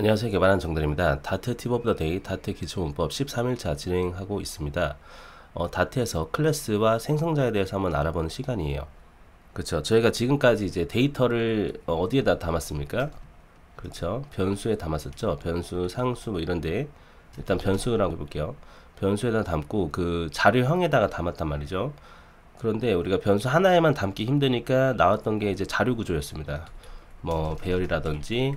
안녕하세요. 개발한 정들입니다. 다트 팁 오브 더 데이 다트 기초문법 13일차 진행하고 있습니다. 다트에서 클래스와 생성자에 대해서 한번 알아보는 시간이에요. 그렇죠. 저희가 지금까지 이제 데이터를 어디에다 담았습니까? 그렇죠. 변수에 담았었죠. 변수, 상수 뭐 이런데 일단 변수라고 해볼게요. 변수에다 담고 그 자료형에다가 담았단 말이죠. 그런데 우리가 변수 하나에만 담기 힘드니까 나왔던 게 이제 자료 구조였습니다. 뭐 배열이라든지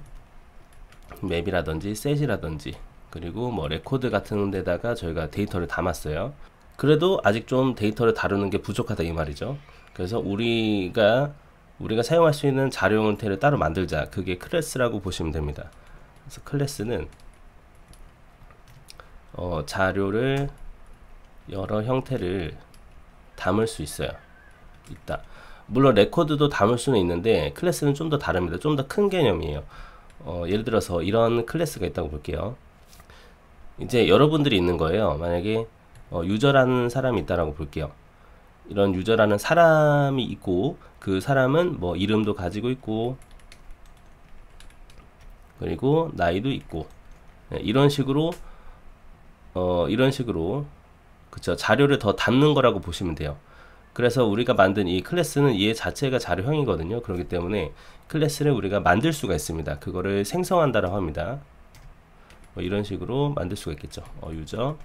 맵이라든지 셋이라든지 그리고 뭐 레코드 같은 데다가 저희가 데이터를 담았어요. 그래도 아직 좀 데이터를 다루는 게 부족하다 이 말이죠. 그래서 우리가 사용할 수 있는 자료 형태를 따로 만들자. 그게 클래스라고 보시면 됩니다. 그래서 클래스는 자료를 여러 형태를 담을 수 있다. 물론 레코드도 담을 수는 있는데 클래스는 좀 더 다릅니다. 좀 더 큰 개념이에요. 예를 들어서 이런 클래스가 있다고 볼게요. 이제 여러분들이 있는 거예요. 만약에 유저라는 사람이 있다라고 볼게요. 이런 유저라는 사람이 있고 그 사람은 뭐 이름도 가지고 있고 그리고 나이도 있고 이런 식으로 그쵸, 자료를 더 담는 거라고 보시면 돼요. 그래서 우리가 만든 이 클래스는 얘 자체가 자료형이거든요. 그렇기 때문에 클래스를 우리가 만들 수가 있습니다. 그거를 생성한다라고 합니다. 뭐 이런 식으로 만들 수가 있겠죠. 유저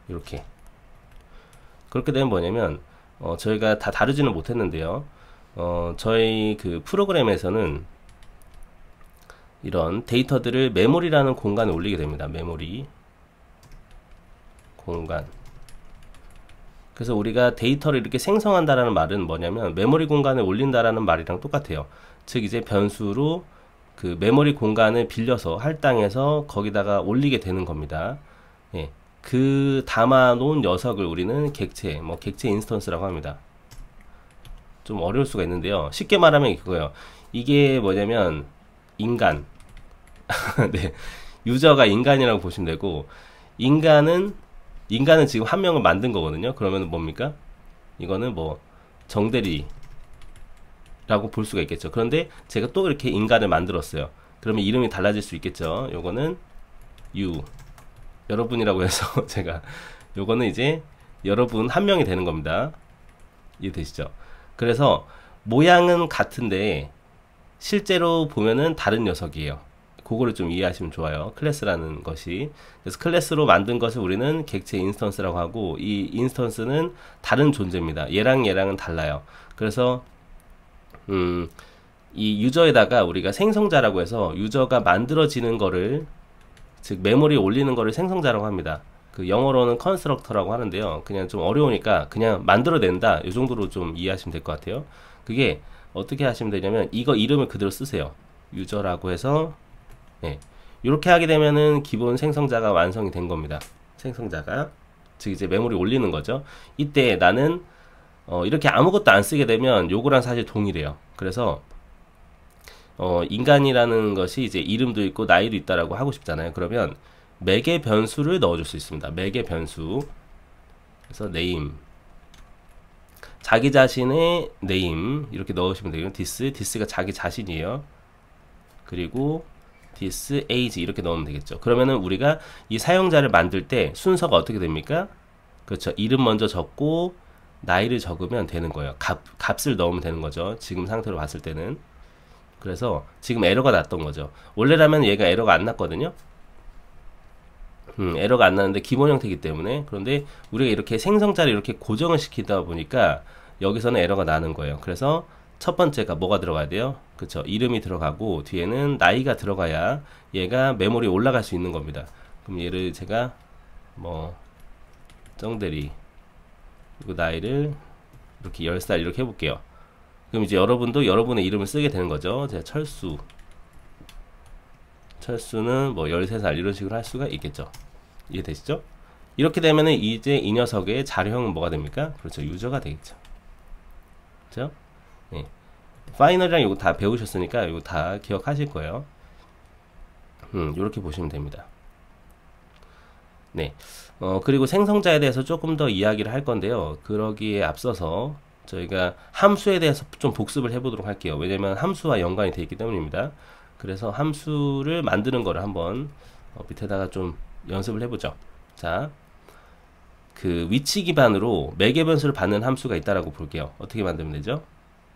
이렇게 그렇게 되면 뭐냐면 저희가 다 다루지는 못했는데요. 저희 그 프로그램에서는 이런 데이터들을 메모리라는 공간에 올리게 됩니다. 메모리 공간. 그래서 우리가 데이터를 이렇게 생성한다라는 말은 뭐냐면 메모리 공간에 올린다라는 말이랑 똑같아요. 즉 이제 변수로 그 메모리 공간을 빌려서 할당해서 거기다가 올리게 되는 겁니다. 예. 그 담아 놓은 녀석을 우리는 객체, 뭐 객체 인스턴스라고 합니다. 좀 어려울 수가 있는데요. 쉽게 말하면 그거예요. 이게 뭐냐면 인간. 네. 유저가 인간이라고 보시면 되고 인간은 지금 한 명을 만든 거거든요. 그러면 뭡니까? 이거는 뭐 정대리라고 볼 수가 있겠죠. 그런데 제가 또 이렇게 인간을 만들었어요. 그러면 이름이 달라질 수 있겠죠. 요거는 여러분이라고 해서 제가 요거는 이제 여러분 한 명이 되는 겁니다. 이해되시죠? 그래서 모양은 같은데 실제로 보면은 다른 녀석이에요. 그거를 좀 이해하시면 좋아요. 클래스라는 것이. 그래서 클래스로 만든 것을 우리는 객체 인스턴스라고 하고 이 인스턴스는 다른 존재입니다. 얘랑은 달라요. 그래서 이 유저에다가 우리가 생성자라고 해서 유저가 만들어지는 거를 즉 메모리에 올리는 거를 생성자라고 합니다. 그 영어로는 컨스트럭터라고 하는데요. 그냥 좀 어려우니까 그냥 만들어낸다. 이 정도로 좀 이해하시면 될 것 같아요. 그게 어떻게 하시면 되냐면 이거 이름을 그대로 쓰세요. 유저라고 해서 네. 이렇게 하게 되면은 기본 생성자가 완성이 된 겁니다. 생성자가 즉 이제 메모리 올리는 거죠. 이때 나는 이렇게 아무것도 안 쓰게 되면 요거랑 사실 동일해요. 그래서 인간이라는 것이 이제 이름도 있고 나이도 있다라고 하고 싶잖아요. 그러면 매개 변수를 넣어줄 수 있습니다. 매개 변수. 그래서 name 자기 자신의 name 이렇게 넣으시면 되고요. this가 자기 자신이에요. 그리고 this age 이렇게 넣으면 되겠죠. 그러면은 우리가 이 사용자를 만들 때 순서가 어떻게 됩니까? 그렇죠. 이름 먼저 적고 나이를 적으면 되는 거예요. 값을 넣으면 되는 거죠. 지금 상태로 봤을 때는. 그래서 지금 에러가 났던 거죠. 원래라면 얘가 에러가 안 났거든요. 에러가 안 나는데 기본 형태이기 때문에. 그런데 우리가 이렇게 생성자를 이렇게 고정을 시키다 보니까 여기서는 에러가 나는 거예요. 그래서 첫 번째가 뭐가 들어가야 돼요? 그쵸. 이름이 들어가고 뒤에는 나이가 들어가야 얘가 메모리에 올라갈 수 있는 겁니다. 그럼 얘를 제가 뭐 정대리 그리고 나이를 이렇게 10살 이렇게 해볼게요. 그럼 이제 여러분도 여러분의 이름을 쓰게 되는 거죠. 제가 철수는 뭐 13살 이런 식으로 할 수가 있겠죠. 이해되시죠? 이렇게 되면은 이제 이 녀석의 자료형은 뭐가 됩니까? 그렇죠. 유저가 되겠죠. 그렇죠? 네. 파이널이랑 이거 다 배우셨으니까 이거 다 기억하실 거예요. 이렇게 보시면 됩니다. 네. 그리고 생성자에 대해서 조금 더 이야기를 할 건데요. 그러기에 앞서서 저희가 함수에 대해서 좀 복습을 해보도록 할게요. 왜냐면 함수와 연관이 되어 있기 때문입니다. 그래서 함수를 만드는 거를 한번 밑에다가 좀 연습을 해보죠. 자, 그 위치 기반으로 매개 변수를 받는 함수가 있다라고 볼게요. 어떻게 만들면 되죠?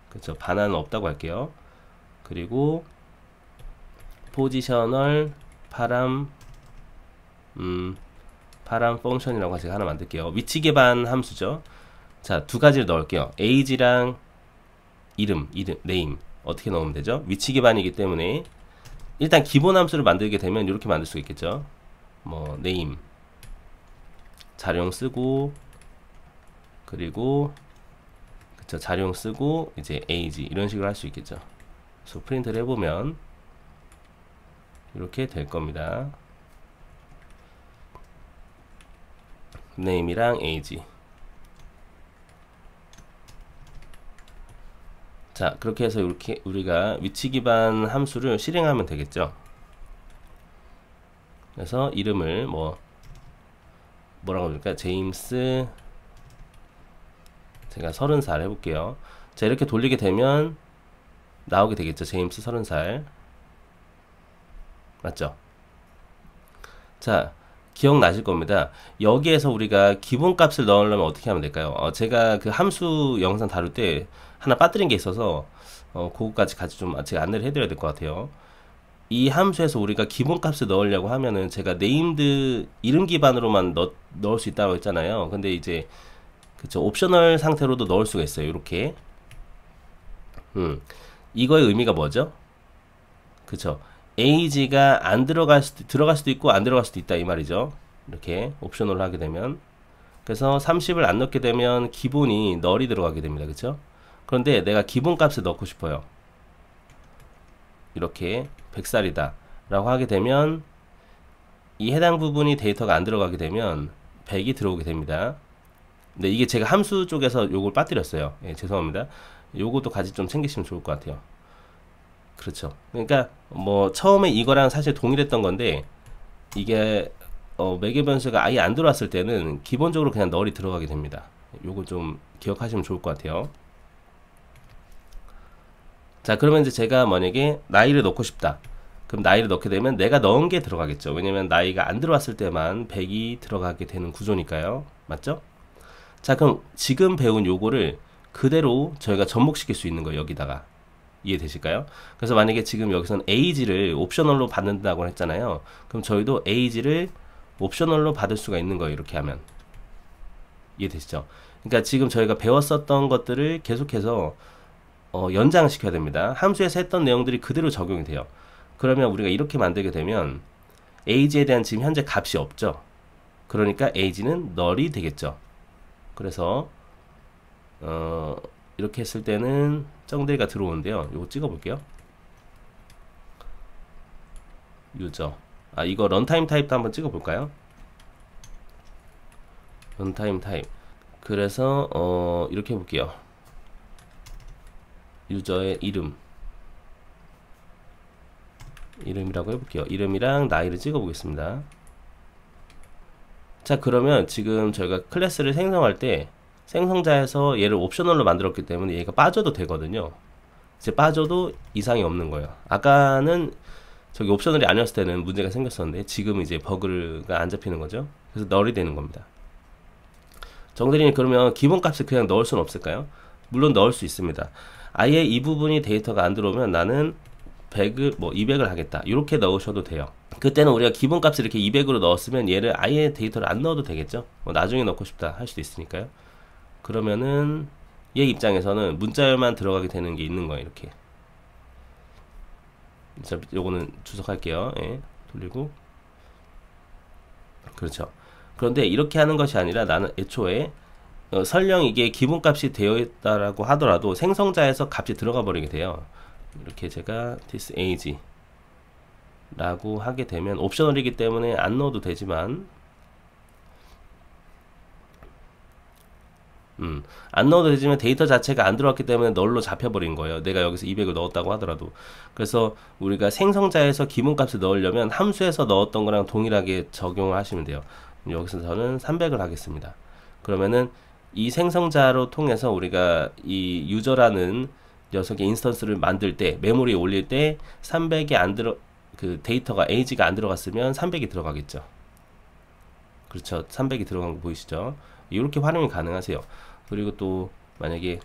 그렇죠. 반환은 없다고 할게요. 그리고 포지셔널 파람 파람 펑션이라고 제가 하나 만들게요. 위치 기반 함수죠. 자, 두 가지를 넣을게요. age랑 이름, 네임 어떻게 넣으면 되죠? 위치 기반이기 때문에 일단 기본 함수를 만들게 되면 이렇게 만들 수 있겠죠. 뭐 네임 자료용 쓰고, 그리고 그쵸, 자료용 쓰고 이제 age 이런 식으로 할 수 있겠죠. 그래서 프린트를 해보면 이렇게 될 겁니다. name이랑 age. 자, 그렇게 해서 이렇게 우리가 위치 기반 함수를 실행하면 되겠죠. 그래서 이름을 뭐라고 할까? 제임스, 제가 30살 해볼게요. 자, 이렇게 돌리게 되면 나오게 되겠죠. 제임스 30살. 맞죠? 자, 기억나실 겁니다. 여기에서 우리가 기본값을 넣으려면 어떻게 하면 될까요? 제가 그 함수 영상 다룰 때 하나 빠뜨린 게 있어서 그거까지 같이 좀 제가 안내를 해드려야 될 것 같아요. 이 함수에서 우리가 기본값을 넣으려고 하면은 제가 네임드 이름 기반으로만 넣을 수 있다고 했잖아요. 근데 이제 그쵸, 옵셔널 상태로도 넣을 수가 있어요. 이렇게 이거의 의미가 뭐죠? 그쵸, age가 안 들어갈 수도 있고 안 들어갈 수도 있다 이 말이죠. 이렇게 옵셔널로 하게 되면, 그래서 30을 안 넣게 되면 기본이 null이 들어가게 됩니다. 그쵸? 그런데 내가 기본값을 넣고 싶어요. 이렇게 100살이다 라고 하게 되면 이 해당 부분이 데이터가 안 들어가게 되면 100이 들어오게 됩니다. 근데 이게 제가 함수 쪽에서 요걸 빠뜨렸어요. 예, 죄송합니다. 요것도 같이 좀 챙기시면 좋을 것 같아요. 그렇죠. 그러니까 뭐 처음에 이거랑 사실 동일했던 건데, 이게 매개 변수가 아예 안 들어왔을 때는 기본적으로 그냥 null이 들어가게 됩니다. 요거 좀 기억하시면 좋을 것 같아요. 자, 그러면 이제 제가 만약에 나이를 넣고 싶다. 그럼 나이를 넣게 되면 내가 넣은 게 들어가겠죠. 왜냐면 나이가 안 들어왔을 때만 100이 들어가게 되는 구조니까요. 맞죠? 자, 그럼 지금 배운 요거를 그대로 저희가 접목시킬 수 있는 거예요. 여기다가. 이해되실까요? 그래서 만약에 지금 여기서는 age를 옵셔널로 받는다고 했잖아요. 그럼 저희도 age를 옵셔널로 받을 수가 있는 거예요. 이렇게 하면. 이해되시죠? 그러니까 지금 저희가 배웠었던 것들을 계속해서 연장시켜야 됩니다. 함수에서 했던 내용들이 그대로 적용이 돼요. 그러면 우리가 이렇게 만들게 되면 age에 대한 지금 현재 값이 없죠. 그러니까 age는 null이 되겠죠. 그래서 이렇게 했을 때는 쩡대가 들어오는데요. 이거 찍어 볼게요. 유저. 이거 런타임 타입도 한번 찍어 볼까요? 런타임 타입. 그래서 이렇게 해볼게요. 유저의 이름이라고 해볼게요. 이름이랑 나이를 찍어 보겠습니다. 자, 그러면 지금 저희가 클래스를 생성할 때 생성자에서 얘를 옵셔널로 만들었기 때문에 얘가 빠져도 되거든요. 이제 빠져도 이상이 없는 거예요. 아까는 저기 옵셔널이 아니었을 때는 문제가 생겼었는데 지금 이제 버그가 안 잡히는 거죠. 그래서 null이 되는 겁니다. 정대리님, 그러면 기본값을 그냥 넣을 수는 없을까요? 물론 넣을 수 있습니다. 아예 이 부분이 데이터가 안 들어오면 나는 100을 200을 하겠다 이렇게 넣으셔도 돼요. 그때는 우리가 기본값을 이렇게 200으로 넣었으면 얘를 아예 데이터를 안 넣어도 되겠죠. 나중에 넣고 싶다 할 수도 있으니까요. 그러면은 얘 입장에서는 문자열만 들어가게 되는 게 있는 거예요. 이렇게. 자, 요거는 주석할게요. 예, 돌리고. 그렇죠. 그런데 이렇게 하는 것이 아니라 나는 애초에 설령 이게 기본값이 되어 있다라고 하더라도 생성자에서 값이 들어가 버리게 돼요. 이렇게 제가 this age 라고 하게 되면 옵셔널이기 때문에 안 넣어도 되지만 안 넣어도 되지만 데이터 자체가 안 들어왔기 때문에 null로 잡혀버린 거예요. 내가 여기서 200을 넣었다고 하더라도. 그래서 우리가 생성자에서 기본값을 넣으려면 함수에서 넣었던 거랑 동일하게 적용을 하시면 돼요. 여기서 저는 300을 하겠습니다. 그러면은 이 생성자로 통해서 우리가 이 유저라는 녀석의 인스턴스를 만들 때, 메모리에 올릴 때 300이 안 들어, 그 데이터가 에이지가 안 들어갔으면 300이 들어가겠죠. 그렇죠. 300이 들어간 거 보이시죠? 이렇게 활용이 가능하세요. 그리고 또 만약에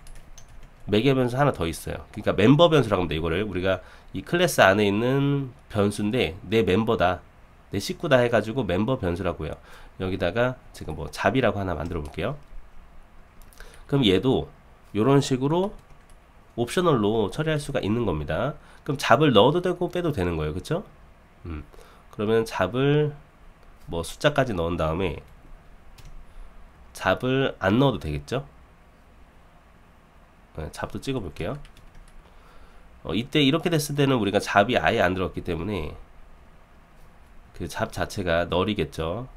매개 변수 하나 더 있어요. 그러니까 멤버 변수라고 합니다. 이거를 우리가 이 클래스 안에 있는 변수인데 내 멤버다, 내 식구다 해가지고 멤버 변수라고 해요. 여기다가 지금 뭐 잡이라고 하나 만들어 볼게요. 그럼 얘도 이런 식으로 옵셔널로 처리할 수가 있는 겁니다. 그럼 잡을 넣어도 되고 빼도 되는 거예요. 그쵸? 그러면 잡을 뭐 숫자까지 넣은 다음에 잡을 안 넣어도 되겠죠? 네, 잡도 찍어 볼게요. 이때 이렇게 됐을 때는 우리가 잡이 아예 안 들어갔기 때문에 그 잡 자체가 널이겠죠.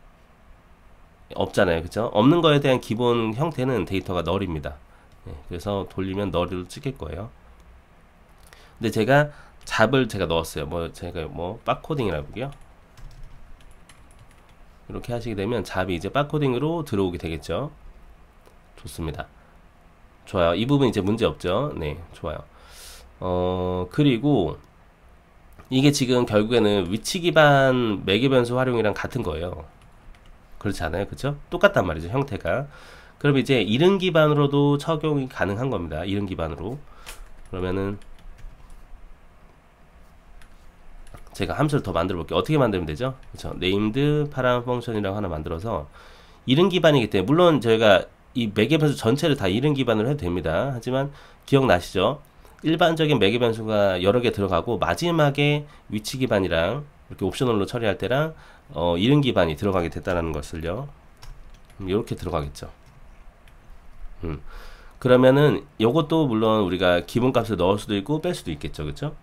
없잖아요. 그쵸? 없는 거에 대한 기본 형태는 데이터가 널입니다. 네, 그래서 돌리면 널로 찍힐 거예요. 근데 제가 잡을 제가 넣었어요. 뭐 제가 뭐 바코딩이라고 볼게요. 이렇게 하시게 되면 잡이 이제 바코딩으로 들어오게 되겠죠. 좋습니다. 좋아요. 이 부분 이제 문제 없죠. 네, 좋아요. 그리고 이게 지금 결국에는 위치 기반 매개 변수 활용이랑 같은 거예요. 그렇지 않아요? 그쵸? 똑같단 말이죠. 형태가. 그럼 이제 이름 기반으로도 적용이 가능한 겁니다. 이름 기반으로. 그러면은 제가 함수를 더 만들어 볼게요. 어떻게 만들면 되죠? 그렇죠. named 파란 펑션이라고 하나 만들어서 이름 기반이기 때문에, 물론 저희가 이 매개 변수 전체를 다 이름 기반으로 해도 됩니다. 하지만 기억나시죠? 일반적인 매개 변수가 여러 개 들어가고 마지막에 위치 기반이랑 이렇게 옵셔널로 처리할 때랑 이름 기반이 들어가게 됐다는 것을요. 이렇게 들어가겠죠. 그러면은 요것도 물론 우리가 기본값을 넣을 수도 있고 뺄 수도 있겠죠. 그쵸?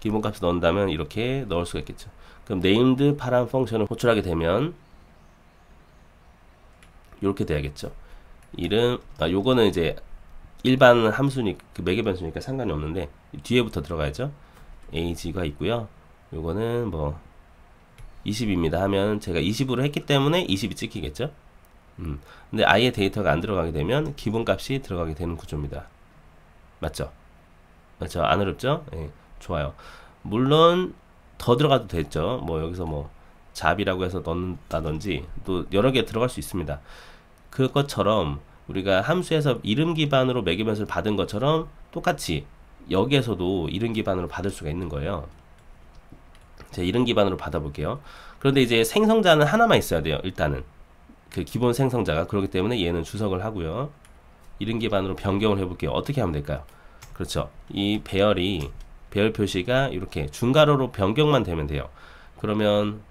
기본값을 넣는다면 이렇게 넣을 수가 있겠죠. 그럼 named 파란 펑션을 호출하게 되면 이렇게 돼야겠죠. 이름, 요거는 이제 일반 함수니까, 그 매개 변수니까 상관이 없는데 뒤에부터 들어가야죠. age가 있고요. 요거는 뭐 20입니다 하면 제가 20으로 했기 때문에 20이 찍히겠죠. 근데 아예 데이터가 안 들어가게 되면 기본값이 들어가게 되는 구조입니다. 맞죠? 맞죠? 안 어렵죠? 예, 좋아요. 물론 더 들어가도 됐죠. 뭐 여기서 뭐 잡이라고 해서 넣는다든지 또 여러 개 들어갈 수 있습니다. 그것처럼 우리가 함수에서 이름 기반으로 매개 변수를 받은 것처럼 똑같이 여기에서도 이름 기반으로 받을 수가 있는 거예요. 제가 이름 기반으로 받아볼게요. 그런데 이제 생성자는 하나만 있어야 돼요. 일단은 그 기본 생성자가. 그렇기 때문에 얘는 주석을 하고요. 이름 기반으로 변경을 해볼게요. 어떻게 하면 될까요? 그렇죠. 이 배열 표시가 이렇게 중괄호로 변경만 되면 돼요. 그러면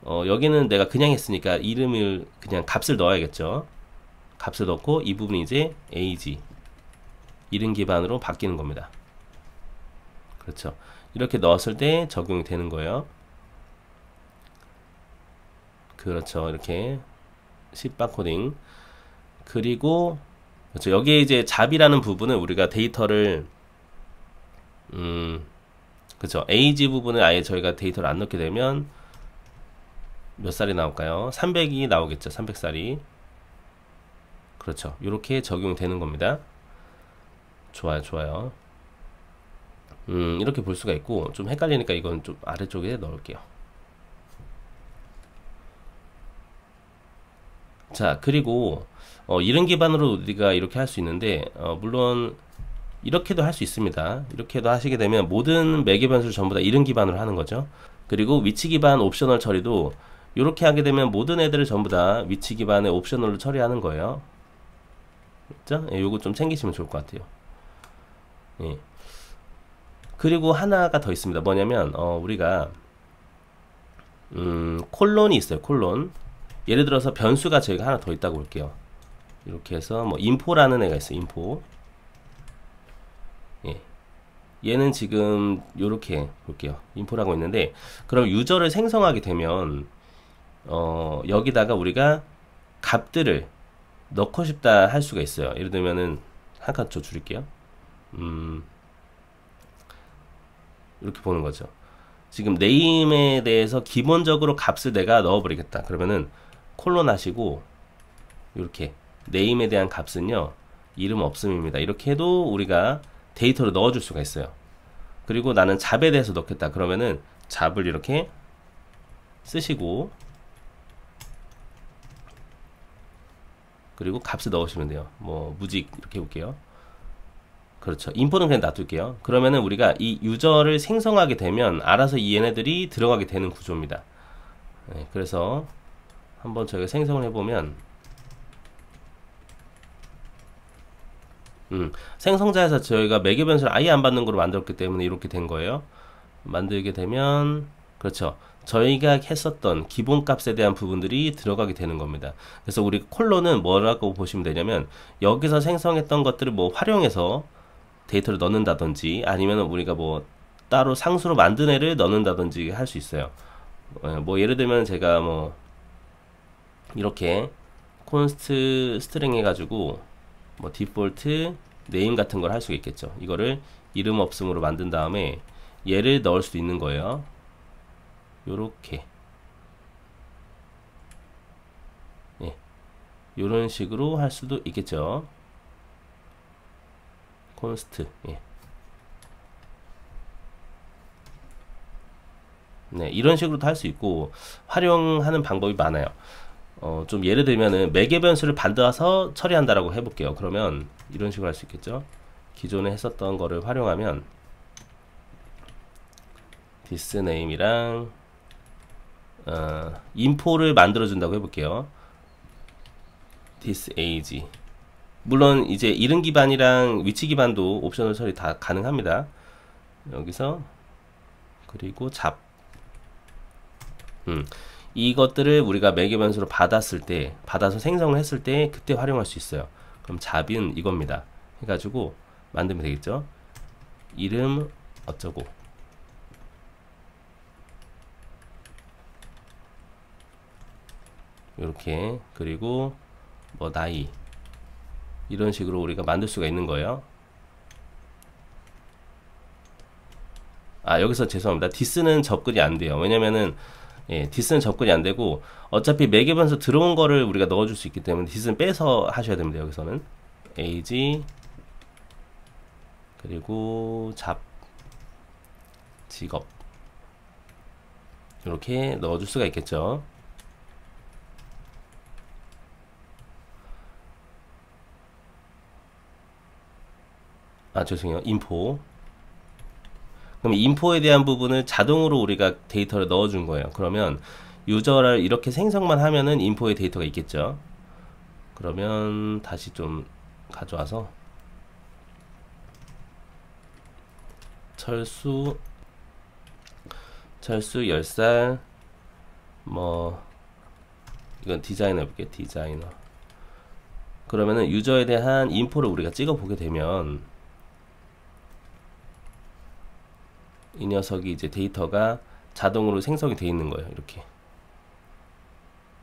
여기는 내가 그냥 했으니까 이름을 그냥 값을 넣어야겠죠. 값을 넣고 이 부분이 이제 age 이름 기반으로 바뀌는 겁니다. 그렇죠. 이렇게 넣었을 때 적용이 되는 거예요. 그렇죠. 이렇게 C 바코딩. 그리고 그렇죠. 여기에 이제 잡이라는 부분은 우리가 데이터를 그렇죠. age 부분을 아예 저희가 데이터를 안 넣게 되면 몇 살이 나올까요? 300이 나오겠죠. 300살이. 그렇죠. 이렇게 적용되는 겁니다. 좋아요, 좋아요. 이렇게 볼 수가 있고, 좀 헷갈리니까 이건 좀 아래쪽에 넣을게요. 자, 그리고 이름 기반으로 우리가 이렇게 할 수 있는데, 물론 이렇게도 할 수 있습니다. 이렇게도 하시게 되면 모든 매개 변수를 전부 다 이름 기반으로 하는 거죠. 그리고 위치 기반 옵셔널 처리도 이렇게 하게 되면 모든 애들을 전부 다 위치 기반의 옵셔널로 처리하는 거예요. 그렇죠? 예, 요거 좀 챙기시면 좋을 것 같아요. 예. 그리고 하나가 더 있습니다. 뭐냐면 우리가 콜론이 있어요. 콜론. 예를 들어서 변수가 저희가 하나 더 있다고 볼게요. 이렇게 해서 뭐 인포라는 애가 있어요. 인포. 예. 얘는 지금 요렇게 볼게요. 인포라고 있는데, 그럼 유저를 생성하게 되면 여기다가 우리가 값들을 넣고 싶다 할 수가 있어요. 예를 들면은 한 칸 더 줄일게요. 이렇게 보는 거죠. 지금 네임에 대해서 기본적으로 값을 내가 넣어버리겠다. 그러면은 콜론 하시고 이렇게 네임에 대한 값은요 이름 없음입니다. 이렇게 해도 우리가 데이터를 넣어줄 수가 있어요. 그리고 나는 잡에 대해서 넣겠다. 그러면은 잡을 이렇게 쓰시고 그리고 값을 넣으시면 돼요. 뭐 무직 이렇게 해볼게요. 그렇죠. 인포는 그냥 놔둘게요. 그러면은 우리가 이 유저를 생성하게 되면 알아서 이 얘네들이 들어가게 되는 구조입니다. 네, 그래서 한번 저희가 생성을 해보면 생성자에서 저희가 매개 변수를 아예 안 받는 걸로 만들었기 때문에 이렇게 된 거예요. 만들게 되면 그렇죠. 저희가 했었던 기본 값에 대한 부분들이 들어가게 되는 겁니다. 그래서 우리 콜론은 뭐라고 보시면 되냐면 여기서 생성했던 것들을 뭐 활용해서 데이터를 넣는다든지 아니면 우리가 뭐 따로 상수로 만든 애를 넣는다든지 할 수 있어요. 뭐 예를 들면 제가 뭐 이렇게 콘스트 스트링 해가지고 뭐 디폴트 네임 같은 걸 할 수가 있겠죠. 이거를 이름 없음으로 만든 다음에 얘를 넣을 수도 있는 거예요. 요렇게 예, 요런 식으로 할 수도 있겠죠. 콘스트 예. 네, 이런 식으로도 할 수 있고 활용하는 방법이 많아요. 좀 예를 들면은 매개 변수를 받아서 처리한다라고 해볼게요. 그러면 이런 식으로 할 수 있겠죠. 기존에 했었던 거를 활용하면 thisName이랑 인포를 만들어 준다고 해볼게요. thisAge 물론 이제 이름 기반이랑 위치 기반도 옵셔널 처리 다 가능합니다. 여기서 그리고 잡 이것들을 우리가 매개 변수로 받았을 때 받아서 생성을 했을 때 그때 활용할 수 있어요. 그럼 잡은 이겁니다. 해가지고 만들면 되겠죠. 이름 어쩌고 이렇게 그리고 뭐 나이 이런 식으로 우리가 만들 수가 있는 거예요. 아 여기서 죄송합니다. 디스는 접근이 안 돼요. 왜냐면은 예, 디스는 접근이 안 되고 어차피 매개 변수 들어온 거를 우리가 넣어줄 수 있기 때문에 디스는 빼서 하셔야 됩니다. 여기서는 age 그리고 잡 직업 이렇게 넣어줄 수가 있겠죠. 아 죄송해요. 인포 그럼 인포에 대한 부분을 자동으로 우리가 데이터를 넣어준 거예요. 그러면 유저를 이렇게 생성만 하면은 인포에 데이터가 있겠죠. 그러면 다시 좀 가져와서 철수 10살 뭐 이건 디자이너 해볼게요. 디자이너 그러면은 유저에 대한 인포를 우리가 찍어 보게 되면 이 녀석이 이제 데이터가 자동으로 생성이 되어 있는 거예요. 이렇게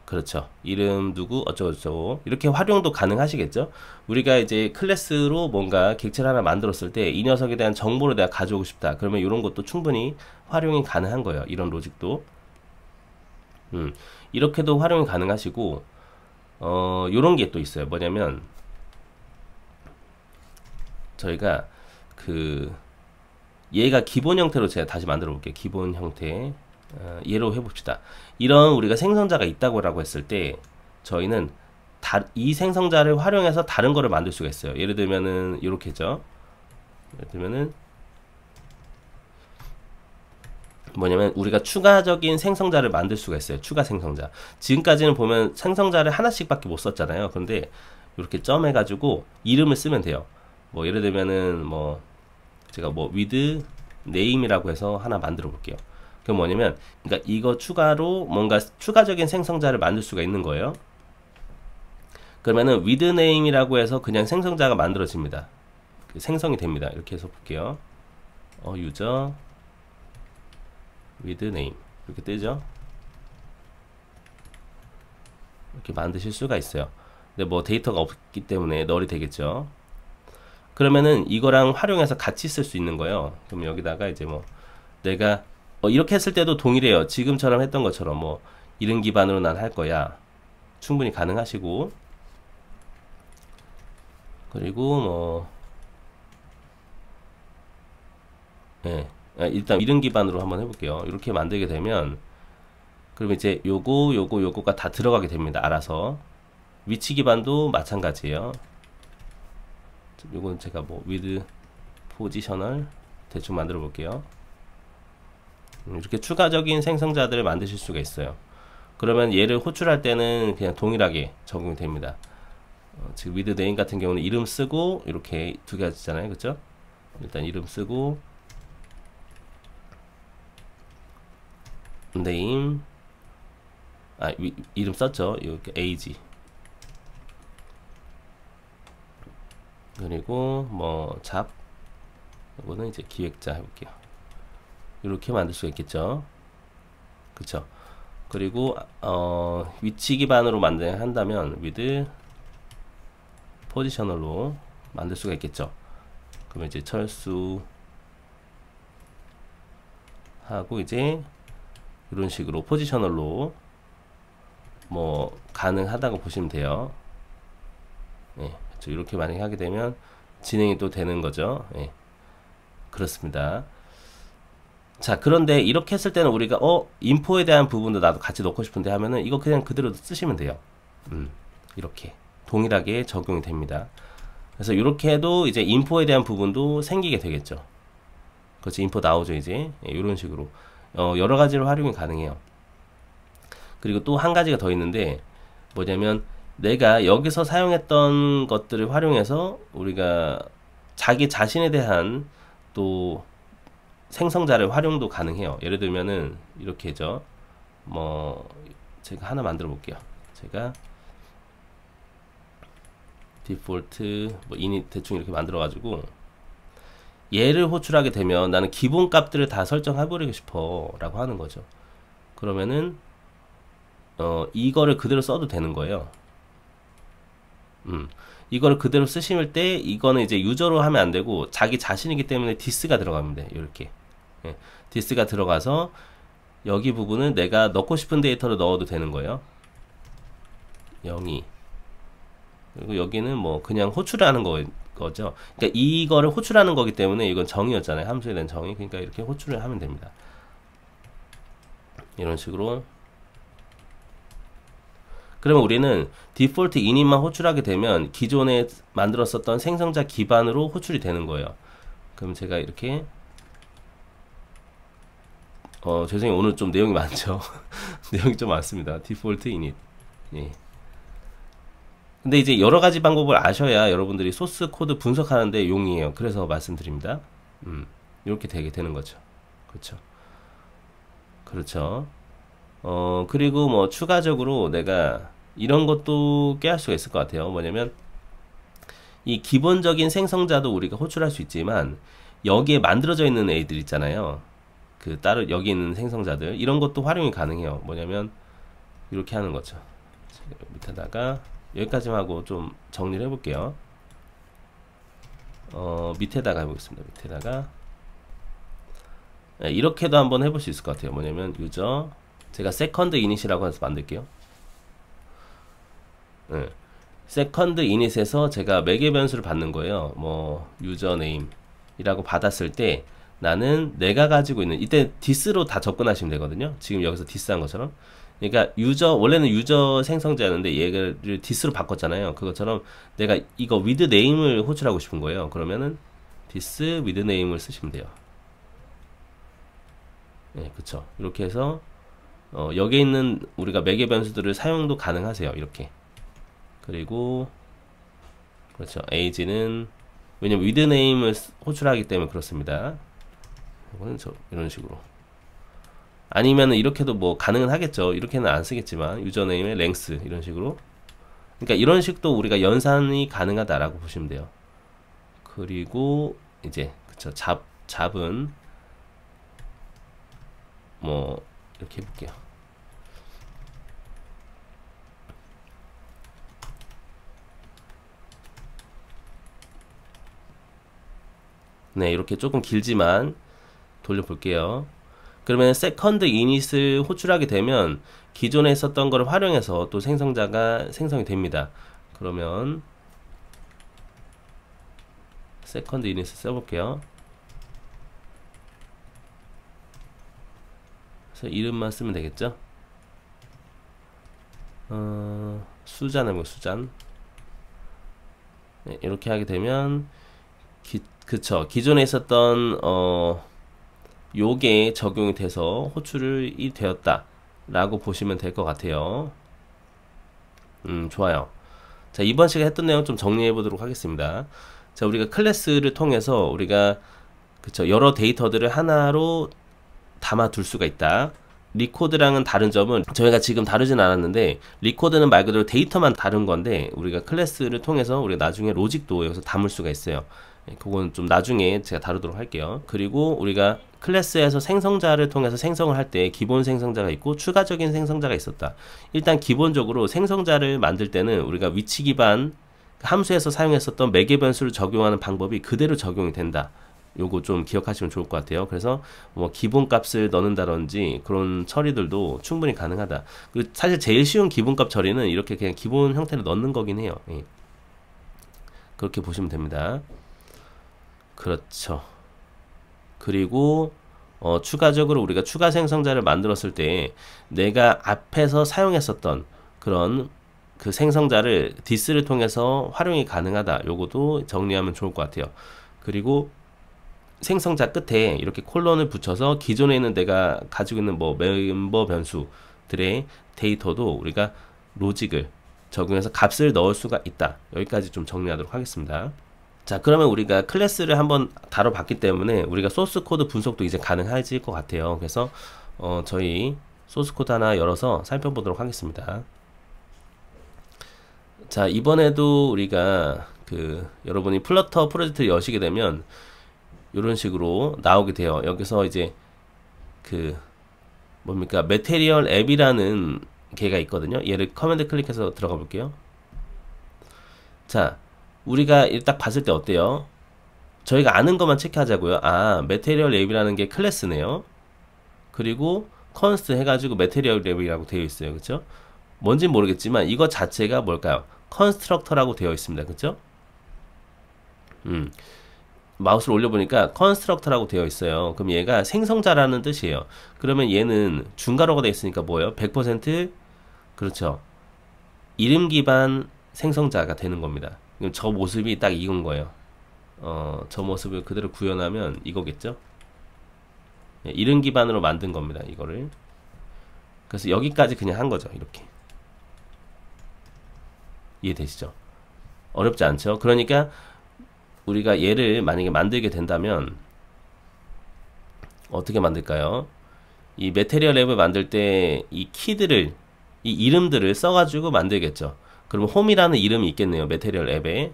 그렇죠. 이름 누구 어쩌고저쩌고 이렇게 활용도 가능하시겠죠. 우리가 이제 클래스로 뭔가 객체를 하나 만들었을 때 이 녀석에 대한 정보를 내가 가져오고 싶다. 그러면 이런 것도 충분히 활용이 가능한 거예요. 이런 로직도 이렇게도 활용이 가능하시고 요런 게 또 있어요. 뭐냐면 저희가 그 얘가 기본 형태로 제가 다시 만들어 볼게요. 기본 형태 얘로 해봅시다. 이런 우리가 생성자가 있다고 했을 때 저희는 이 생성자를 활용해서 다른 거를 만들 수가 있어요. 예를 들면은 이렇게죠. 예를 들면은 뭐냐면 우리가 추가적인 생성자를 만들 수가 있어요. 추가 생성자. 지금까지는 보면 생성자를 하나씩밖에 못 썼잖아요. 그런데 이렇게 점 해가지고 이름을 쓰면 돼요. 뭐 예를 들면은 뭐 제가 뭐 with name이라고 해서 하나 만들어 볼게요. 그럼 뭐냐면 그러니까 이거 추가로 뭔가 추가적인 생성자를 만들 수가 있는 거예요. 그러면은 with name이라고 해서 그냥 생성자가 만들어집니다. 생성이 됩니다. 이렇게 해서 볼게요. 유저 with name 이렇게 뜨죠. 이렇게 만드실 수가 있어요. 근데 뭐 데이터가 없기 때문에 널이 되겠죠. 그러면은 이거랑 활용해서 같이 쓸 수 있는 거예요. 그럼 여기다가 이제 뭐 내가 이렇게 했을 때도 동일해요. 지금처럼 했던 것처럼 뭐 이름 기반으로 난 할 거야. 충분히 가능하시고 그리고 뭐 예. 일단 이름 기반으로 한번 해볼게요. 이렇게 만들게 되면 그러면 이제 요거가 다 들어가게 됩니다. 알아서. 위치 기반도 마찬가지예요. 요건 제가 뭐 with 포지셔널 대충 만들어 볼게요. 이렇게 추가적인 생성자들을 만드실 수가 있어요. 그러면 얘를 호출할 때는 그냥 동일하게 적용이 됩니다. 지금 with name 같은 경우는 이름 쓰고 이렇게 두 가지잖아요. 그쵸? 일단 이름 쓰고 name 이름 썼죠. 이렇게 age 그리고 뭐 잡 이거는 이제 기획자 해볼게요. 이렇게 만들 수가 있겠죠. 그쵸? 그리고 위치 기반으로 한다면 with 포지셔널로 만들 수가 있겠죠. 그러면 이제 철수 하고 이제 이런 식으로 포지셔널로 뭐 가능하다고 보시면 돼요. 예, 그렇죠. 이렇게 만약에 하게 되면 진행이 또 되는 거죠. 예, 그렇습니다. 자, 그런데 이렇게 했을 때는 우리가 인포에 대한 부분도 나도 같이 넣고 싶은데 하면은 이거 그냥 그대로 쓰시면 돼요. 이렇게 동일하게 적용이 됩니다. 그래서 이렇게 해도 이제 인포에 대한 부분도 생기게 되겠죠. 그렇지, 인포 나오죠 이제. 예, 이런 식으로 여러 가지로 활용이 가능해요. 그리고 또 한 가지가 더 있는데 뭐냐면 내가 여기서 사용했던 것들을 활용해서 우리가 자기 자신에 대한 또 생성자를 활용도 가능해요. 예를 들면은 이렇게죠. 뭐 제가 하나 만들어 볼게요. 제가 디폴트 뭐 init 대충 이렇게 만들어 가지고 얘를 호출하게 되면 나는 기본 값들을 다 설정해 버리고 싶어 라고 하는 거죠. 그러면은 이거를 그대로 써도 되는 거예요. 이거를 그대로 쓰실 때 이거는 이제 유저로 하면 안 되고 자기 자신이기 때문에 this가 들어갑니다. 이렇게 예, this가 들어가서 여기 부분은 내가 넣고 싶은 데이터를 넣어도 되는 거예요. 0이 그리고 여기는 뭐 그냥 호출하는 거죠. 그러니까 이거를 호출하는 거기 때문에 이건 정의였잖아요. 함수에 대한 정의. 그러니까 이렇게 호출을 하면 됩니다. 이런 식으로. 그러면 우리는 디폴트 init만 호출하게 되면 기존에 만들었었던 생성자 기반으로 호출이 되는 거예요. 그럼 제가 이렇게 죄송해요. 오늘 좀 내용이 많죠. 내용이 좀 많습니다. 디폴트 init. 예. 근데 이제 여러 가지 방법을 아셔야 여러분들이 소스 코드 분석하는데 용이해요. 그래서 말씀드립니다. 이렇게 되게 되는 거죠. 그렇죠. 그렇죠. 그리고 뭐 추가적으로 내가 이런 것도 깨할 수가 있을 것 같아요. 뭐냐면 이 기본적인 생성자도 우리가 호출할 수 있지만 여기에 만들어져 있는 애들 있잖아요. 그 따로 여기 있는 생성자들 이런 것도 활용이 가능해요. 뭐냐면 이렇게 하는 거죠. 밑에다가 여기까지만 하고 좀 정리를 해볼게요. 밑에다가 해보겠습니다. 밑에다가 네, 이렇게도 한번 해볼 수 있을 것 같아요. 뭐냐면 유저 제가 세컨드 이닛이라고 해서 만들게요. 네. 세컨드 이닛에서 제가 매개 변수를 받는 거예요. 뭐 유저 네임이라고 받았을 때 나는 내가 가지고 있는 이때 this로 다 접근하시면 되거든요. 지금 여기서 this 한 것처럼. 그러니까 원래는 유저 생성자였는데 얘를 this로 바꿨잖아요. 그것처럼 내가 이거 with name을 호출하고 싶은 거예요. 그러면은 this with name을 쓰시면 돼요. 네, 그쵸. 이렇게 해서 여기에 있는 우리가 매개 변수들을 사용도 가능하세요. 이렇게. 그리고 그렇죠. age는 왜냐면 with name을 호출하기 때문에 그렇습니다. 이거는 이런 식으로. 아니면 이렇게도 뭐 가능은 하겠죠. 이렇게는 안 쓰겠지만 유저네임의 length 이런 식으로. 그러니까 이런 식도 우리가 연산이 가능하다라고 보시면 돼요. 그리고 이제 그쵸. 잡은 뭐 이렇게 해볼게요. 네, 이렇게 조금 길지만 돌려볼게요. 그러면 세컨드 이닛을 호출하게 되면 기존에 있었던 걸 활용해서 또 생성자가 생성이 됩니다. 그러면 세컨드 이닛을 써볼게요. 그래서 이름만 쓰면 되겠죠. 수잔하고 수잔. 네, 이렇게 하게 되면 그쵸, 기존에 있었던 요게 적용이 돼서 호출이 되었다 라고 보시면 될 것 같아요. 좋아요. 자, 이번 시간에 했던 내용 좀 정리해 보도록 하겠습니다. 자, 우리가 클래스를 통해서 우리가 그쵸, 여러 데이터들을 하나로 담아둘 수가 있다. 리코드랑은 다른 점은 저희가 지금 다루진 않았는데, 리코드는 말 그대로 데이터만 다룬 건데, 우리가 클래스를 통해서 우리가 나중에 로직도 여기서 담을 수가 있어요. 그건 좀 나중에 제가 다루도록 할게요. 그리고 우리가 클래스에서 생성자를 통해서 생성을 할 때 기본 생성자가 있고 추가적인 생성자가 있었다. 일단 기본적으로 생성자를 만들 때는 우리가 위치 기반 함수에서 사용했었던 매개 변수를 적용하는 방법이 그대로 적용이 된다. 요거 좀 기억하시면 좋을 것 같아요. 그래서 뭐 기본값을 넣는다든지 그런 처리들도 충분히 가능하다. 그리고 사실 제일 쉬운 기본값 처리는 이렇게 그냥 기본 형태로 넣는 거긴 해요. 예. 그렇게 보시면 됩니다. 그렇죠. 그리고 추가적으로 우리가 추가 생성자를 만들었을 때 내가 앞에서 사용했었던 그런 그 생성자를 디스를 통해서 활용이 가능하다. 요것도 정리하면 좋을 것 같아요. 그리고 생성자 끝에 이렇게 콜론을 붙여서 기존에 있는 내가 가지고 있는 뭐 멤버 변수들의 데이터도 우리가 로직을 적용해서 값을 넣을 수가 있다. 여기까지 좀 정리하도록 하겠습니다. 자, 그러면 우리가 클래스를 한번 다뤄봤기 때문에 우리가 소스 코드 분석도 이제 가능해질 것 같아요. 그래서 저희 소스 코드 하나 열어서 살펴보도록 하겠습니다. 자, 이번에도 우리가 여러분이 플러터 프로젝트를 여시게 되면 이런 식으로 나오게 돼요. 여기서 이제 뭡니까, 메테리얼 앱이라는 개가 있거든요. 얘를 커맨드 클릭해서 들어가 볼게요. 자, 우리가 딱 봤을 때 어때요? 저희가 아는 것만 체크하자고요. 아, 메테리얼 앱이라는 게 클래스네요. 그리고 컨스트 해가지고 메테리얼 앱이라고 되어 있어요. 그쵸? 뭔진 모르겠지만 이거 자체가 뭘까요? 컨스트럭터라고 되어 있습니다. 그쵸? 마우스를 올려보니까 컨스트럭터라고 되어 있어요. 그럼 얘가 생성자라는 뜻이에요. 그러면 얘는 중괄호가 되어 있으니까 뭐예요? 100% 그렇죠. 이름 기반 생성자가 되는 겁니다. 그럼 저 모습이 딱 이건 거예요. 저 모습을 그대로 구현하면 이거겠죠? 네, 이름 기반으로 만든 겁니다. 이거를. 그래서 여기까지 그냥 한 거죠. 이렇게. 이해되시죠? 어렵지 않죠? 그러니까 우리가 얘를 만약에 만들게 된다면 어떻게 만들까요? 이 메테리얼 앱을 만들 때 이 키들을, 이 이름들을 써가지고 만들겠죠. 그럼 홈이라는 이름이 있겠네요. 메테리얼 앱에.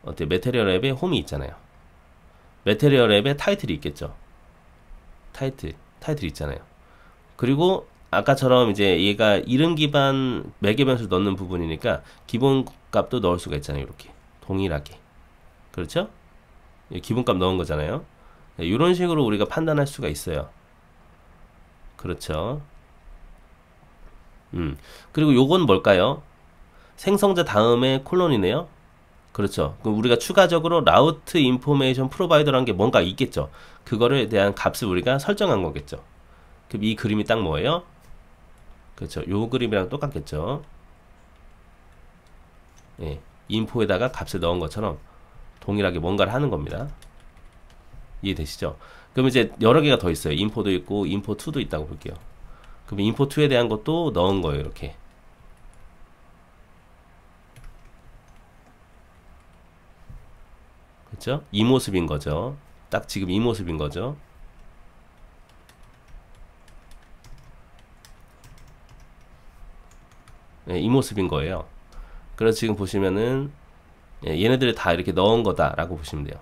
어때? 메테리얼 앱에 홈이 있잖아요. 메테리얼 앱에 타이틀이 있겠죠. 타이틀 있잖아요. 그리고 아까처럼 이제 얘가 이름 기반 매개 변수를 넣는 부분이니까 기본 값도 넣을 수가 있잖아요. 이렇게 동일하게. 그렇죠? 기본값 넣은 거잖아요. 네, 이런 식으로 우리가 판단할 수가 있어요. 그렇죠. 그리고 요건 뭘까요? 생성자 다음에 콜론이네요. 그렇죠. 그럼 우리가 추가적으로 라우트 인포메이션 프로바이더라는 게 뭔가 있겠죠. 그거를 대한 값을 우리가 설정한 거겠죠. 그럼 이 그림이 딱 뭐예요? 그렇죠. 요 그림이랑 똑같겠죠. 예, 인포에다가 값을 넣은 것처럼 동일하게 뭔가를 하는 겁니다. 이해되시죠? 그럼 이제 여러 개가 더 있어요. 인포도 있고 인포2도 있다고 볼게요. 그럼 인포2에 대한 것도 넣은 거예요. 이렇게. 그렇죠? 이 모습인 거죠. 딱 지금 이 모습인 거죠. 네, 이 모습인 거예요. 그래서 지금 보시면은 얘네들을 다 이렇게 넣은 거다라고 보시면 돼요.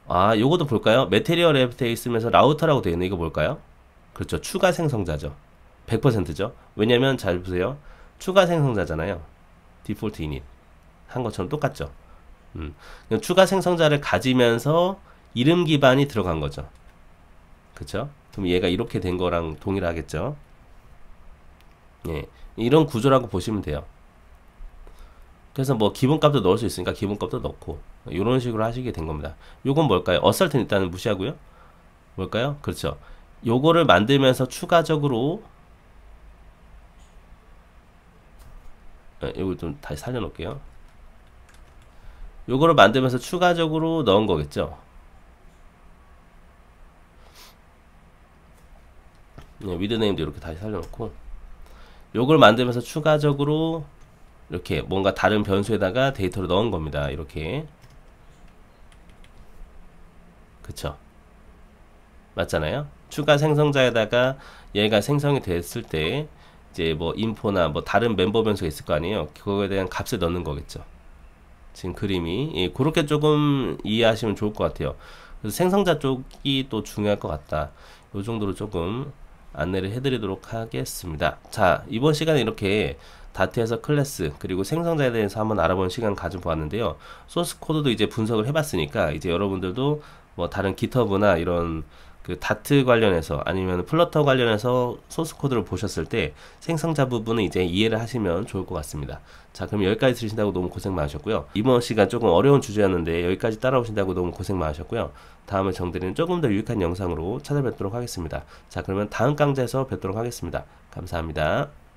아, 요것도 볼까요? 메테리얼 앱 되어 있으면서 라우터라고 되어 있는 이거 볼까요? 그렇죠. 추가 생성자죠. 100%죠. 왜냐면 잘 보세요. 추가 생성자잖아요. 디폴트 이닛 한 것처럼 똑같죠. 추가 생성자를 가지면서 이름 기반이 들어간 거죠. 그쵸? 그럼 얘가 이렇게 된 거랑 동일하겠죠. 예, 이런 구조라고 보시면 돼요. 그래서 뭐 기본값도 넣을 수 있으니까 기본값도 넣고 이런 식으로 하시게 된 겁니다. 요건 뭘까요? 어설트는 일단은 무시하고요. 뭘까요? 그렇죠. 요거를 만들면서 추가적으로 이거 좀 다시 살려놓을게요. 요거를 만들면서 추가적으로 넣은 거겠죠. 위드네임도 이렇게 다시 살려놓고 요걸 만들면서 추가적으로 이렇게 뭔가 다른 변수에다가 데이터를 넣은 겁니다. 이렇게. 그쵸? 맞잖아요. 추가 생성자에다가 얘가 생성이 됐을 때 이제 뭐 인포나 뭐 다른 멤버 변수가 있을 거 아니에요. 그거에 대한 값을 넣는 거겠죠. 지금 그림이 예, 그렇게 조금 이해하시면 좋을 것 같아요. 그래서 생성자 쪽이 또 중요할 것 같다. 요 정도로 조금 안내를 해드리도록 하겠습니다. 자, 이번 시간에 이렇게 다트에서 클래스 그리고 생성자에 대해서 한번 알아보는 시간 가져보았는데요. 소스 코드도 이제 분석을 해봤으니까 이제 여러분들도 뭐 다른 기터브나 이런 그 다트 관련해서 아니면 플러터 관련해서 소스 코드를 보셨을 때 생성자 부분은 이제 이해를 하시면 좋을 것 같습니다. 자, 그럼 여기까지 들으신다고 너무 고생 많으셨고요. 이번 시간 조금 어려운 주제였는데 여기까지 따라오신다고 너무 고생 많으셨고요. 다음에 정드리는 조금 더 유익한 영상으로 찾아뵙도록 하겠습니다. 자, 그러면 다음 강좌에서 뵙도록 하겠습니다. 감사합니다.